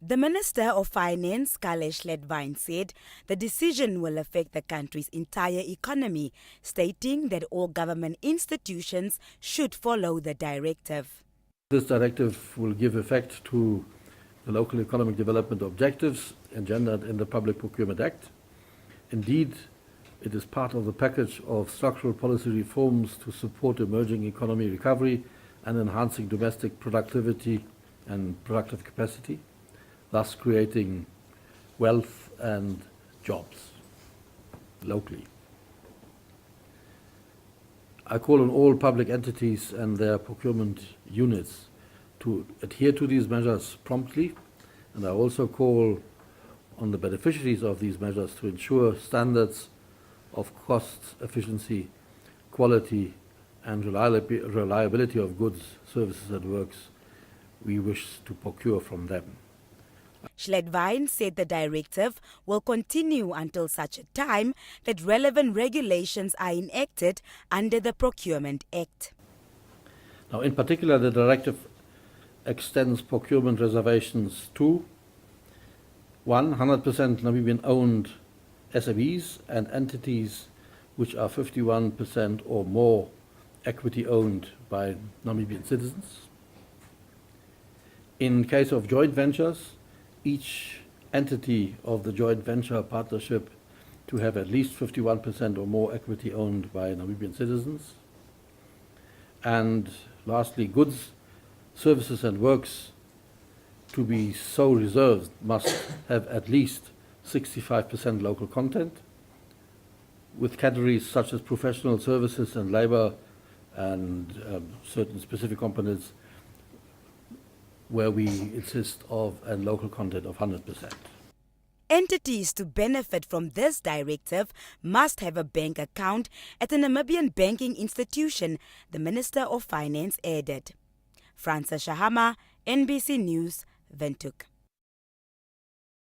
The Minister of Finance, Kalesh Ledvine, said the decision will affect the country's entire economy, stating that all government institutions should follow the directive. This directive will give effect to the local economic development objectives engendered in the Public Procurement Act. Indeed, it is part of the package of structural policy reforms to support emerging economy recovery and enhancing domestic productivity and productive capacity, thus creating wealth and jobs locally. I call on all public entities and their procurement units to adhere to these measures promptly, and I also call on the beneficiaries of these measures to ensure standards of cost, efficiency, quality and reliability of goods, services and works we wish to procure from them. Schledvine said the directive will continue until such a time that relevant regulations are enacted under the Procurement Act. Now, in particular, the directive extends procurement reservations to 100% Namibian-owned SMEs and entities which are 51% or more equity-owned by Namibian citizens. In case of joint ventures, each entity of the joint venture partnership to have at least 51% or more equity owned by Namibian citizens. And lastly, goods, services and works to be so reserved must have at least 65% local content, with categories such as professional services and labor and certain specific components where we insist of a local content of 100%. Entities to benefit from this directive must have a bank account at a Namibian banking institution, the Minister of Finance added. Francis Shahama, NBC News, Windhoek.